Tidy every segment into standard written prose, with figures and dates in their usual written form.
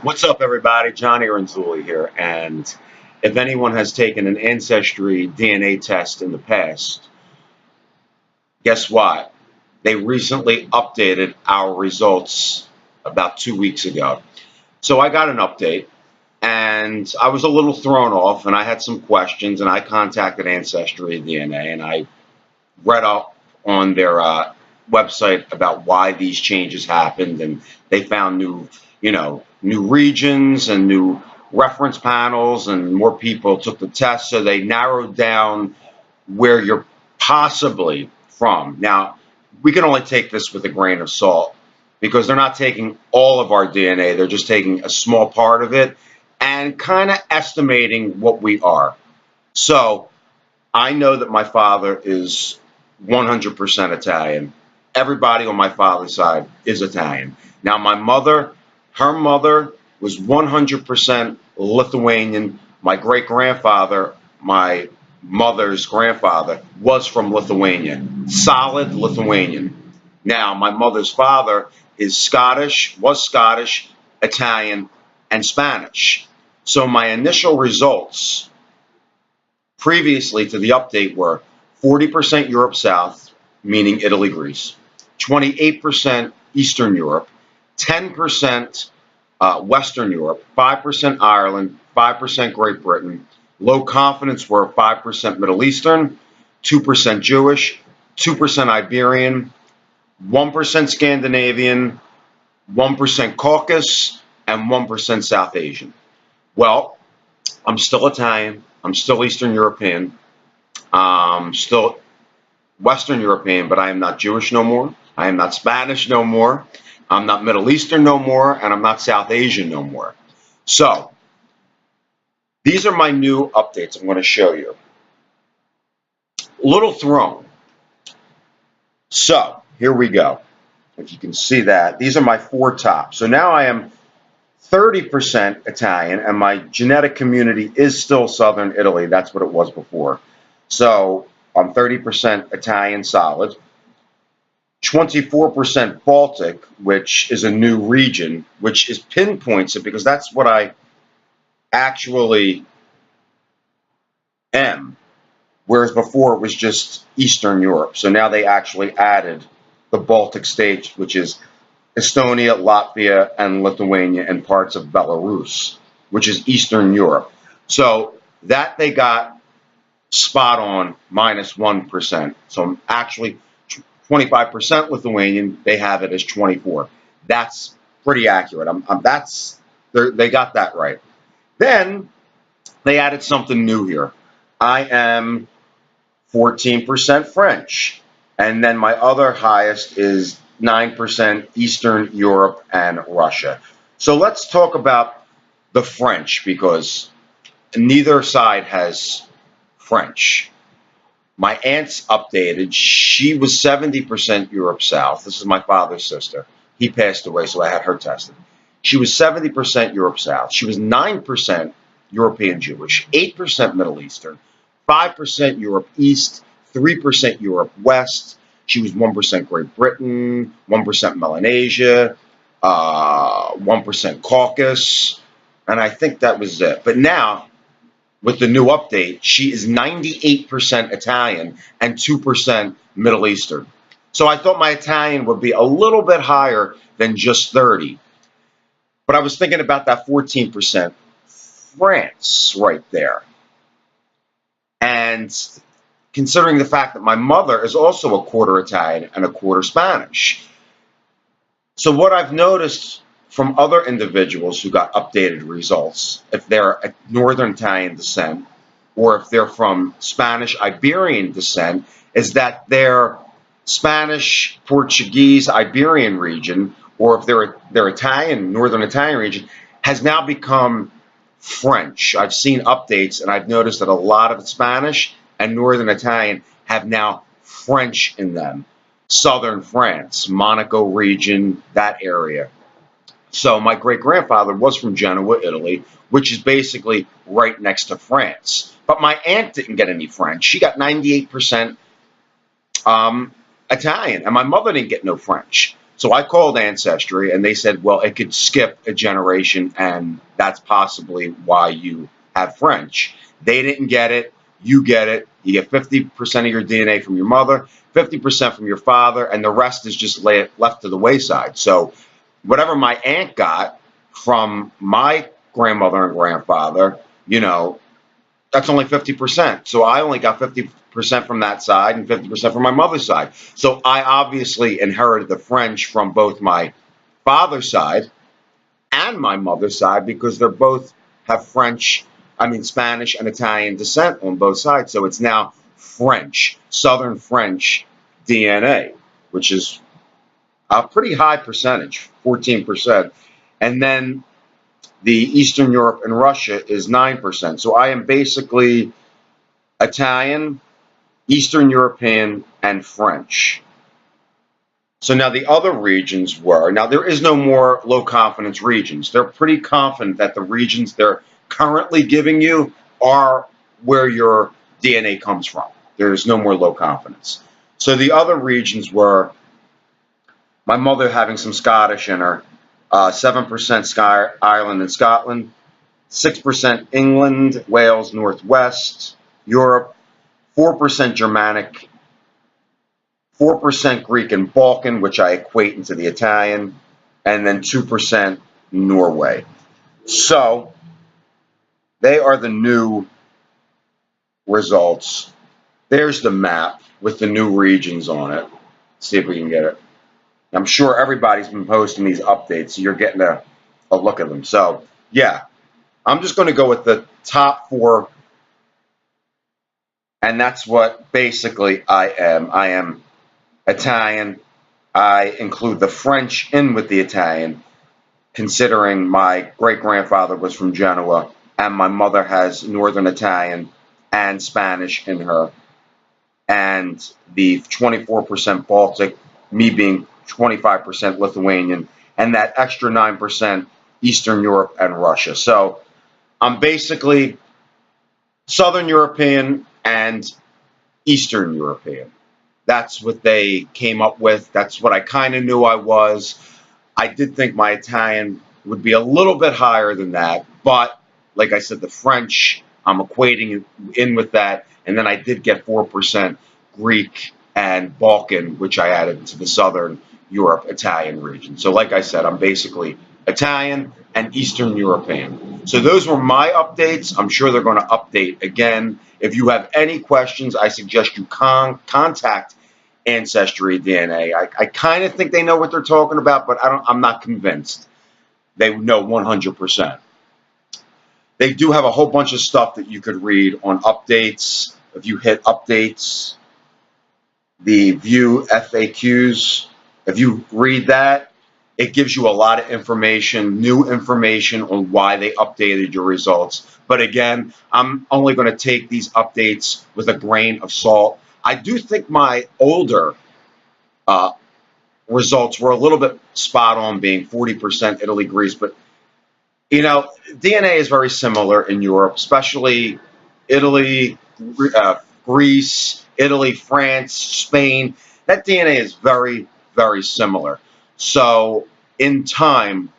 What's up, everybody? Johnny Renzulli here. And if anyone has taken an Ancestry DNA test in the past, guess what? They recently updated our results about 2 weeks ago. So I got an update, and I was a little thrown off, and I had some questions, and I contacted Ancestry DNA, and I read up on their website about why these changes happened, and they found new regions and new reference panels, and more people took the test, so they narrowed down where you're possibly from. Now, we can only take this with a grain of salt because they're not taking all of our DNA, they're just taking a small part of it and kind of estimating what we are. So I know that my father is 100% Italian. Everybody on my father's side is Italian. Now, my mother, her mother was 100% Lithuanian. My great-grandfather, my mother's grandfather, was from Lithuania. Solid Lithuanian. Now, my mother's father is Scottish, was Scottish, Italian, and Spanish. So my initial results previously to the update were 40% Europe South, meaning Italy, Greece, 28% Eastern Europe, 10% Western Europe, 5% Ireland, 5% Great Britain. Low confidence were 5% Middle Eastern, 2% Jewish, 2% Iberian, 1% Scandinavian, 1% Caucasus, and 1% South Asian. Well, I'm still Italian. I'm still Eastern European. Still Western European, but I am not Jewish no more. I am not Spanish no more. I'm not Middle Eastern no more, and I'm not South Asian no more. So, these are my new updates I'm going to show you. A little thrown. So, here we go. If you can see that, these are my four tops. So now I am 30% Italian, and my genetic community is still Southern Italy. That's what it was before. So I'm 30% Italian solid, 24% Baltic, which is a new region, which is pinpoints it because that's what I actually am, whereas before it was just Eastern Europe. So now they actually added the Baltic states, which is Estonia, Latvia, and Lithuania, and parts of Belarus, which is Eastern Europe. So that they got spot on, minus 1%. So I'm actually 25% Lithuanian. They have it as 24. That's pretty accurate. They got that right. Then they added something new here. I am 14% French, and then my other highest is 9% Eastern Europe and Russia. So let's talk about the French because neither side has French. My aunt's updated. She was 70% Europe South. This is my father's sister. He passed away, so I had her tested. She was 70% Europe South. She was 9% European Jewish, 8% Middle Eastern, 5% Europe East, 3% Europe West. She was 1% Great Britain, 1% Melanesia, 1% Caucasus, and I think that was it. But now, with the new update, she is 98% Italian and 2% Middle Eastern. So I thought my Italian would be a little bit higher than just 30. But I was thinking about that 14% France right there. And considering the fact that my mother is also a quarter Italian and a quarter Spanish. So what I've noticed from other individuals who got updated results, if they're a Northern Italian descent or if they're from Spanish Iberian descent, is that their Spanish, Portuguese, Iberian region, or if they're Italian, Northern Italian region, has now become French. I've seen updates and I've noticed that a lot of Spanish and Northern Italian have now French in them. Southern France, Monaco region, that area. So my great-grandfather was from Genoa, Italy, which is basically right next to France. But my aunt didn't get any French. She got 98% Italian, and my mother didn't get no French. So I called Ancestry, and they said, well, it could skip a generation, and that's possibly why you have French. They didn't get it. You get it. You get 50% of your DNA from your mother, 50% from your father, and the rest is just left to the wayside. So whatever my aunt got from my grandmother and grandfather, that's only 50%. So I only got 50% from that side and 50% from my mother's side. So I obviously inherited the French from both my father's side and my mother's side because they're both have Spanish and Italian descent on both sides. So it's now French, Southern French DNA, which is a pretty high percentage, 14%. And then the Eastern Europe and Russia is 9%. So I am basically Italian, Eastern European, and French. So now the other regions now there is no more low confidence regions. They're pretty confident that the regions they're currently giving you are where your DNA comes from. There's no more low confidence. So the other regions were my mother having some Scottish in her, 7% Ireland and Scotland, 6% England, Wales, Northwest, Europe, 4% Germanic, 4% Greek and Balkan, which I equate into the Italian, and then 2% Norway. So they are the new results. There's the map with the new regions on it. Let's see if we can get it. I'm sure everybody's been posting these updates, so you're getting a look at them. So, yeah, I'm just going to go with the top 4, and that's what basically I am. I am Italian. I include the French in with the Italian, considering my great-grandfather was from Genoa, and my mother has Northern Italian and Spanish in her, and the 24% Baltic, me being 25% Lithuanian, and that extra 9% Eastern Europe and Russia. So I'm basically Southern European and Eastern European. That's what they came up with. That's what I kind of knew I was. I did think my Italian would be a little bit higher than that, but like I said, the French, I'm equating in with that, and then I did get 4% Greek and Balkan, which I added to the Southern Europe Italian region. So like I said, I'm basically Italian and Eastern European. So those were my updates. I'm sure they're going to update again. If you have any questions, I suggest you contact Ancestry DNA. I kind of think they know what they're talking about, but I'm not convinced they know 100%. They do have a whole bunch of stuff that you could read on updates. If you hit updates, the view FAQs, if you read that, it gives you a lot of information, new information on why they updated your results. But again, I'm only going to take these updates with a grain of salt. I do think my older results were a little bit spot on, being 40% Italy, Greece. But, DNA is very similar in Europe, especially Italy, Greece, Italy, France, Spain. That DNA is very, very similar. So in time,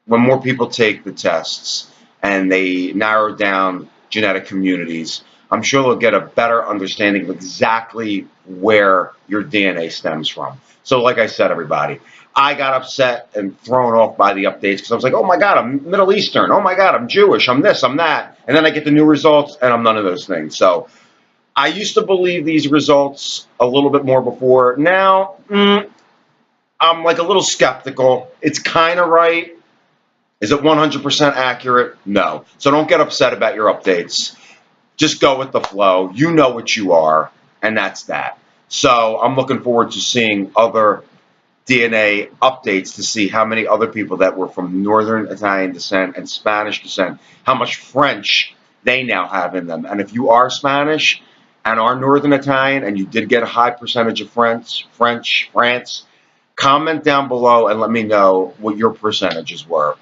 when more people take the tests and they narrow down genetic communities, I'm sure they'll get a better understanding of exactly where your DNA stems from. So like I said, everybody, I got upset and thrown off by the updates because I was like, oh my God, I'm Middle Eastern. Oh my God, I'm Jewish. I'm this, I'm that. And then I get the new results and I'm none of those things. So I used to believe these results a little bit more before. Now, I'm like a little skeptical. It's kind of right. Is it 100% accurate? No. So don't get upset about your updates. Just go with the flow. You know what you are, and that's that. So I'm looking forward to seeing other DNA updates to see how many other people that were from Northern Italian descent and Spanish descent, how much French they now have in them. And if you are Spanish and are Northern Italian and you did get a high percentage of France, comment down below and let me know what your percentages were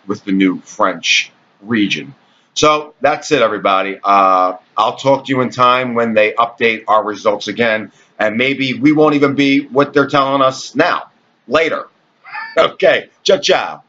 with the new French region. So that's it, everybody. I'll talk to you in time when they update our results again, and maybe we won't even be what they're telling us now. later. Okay, ciao, ciao.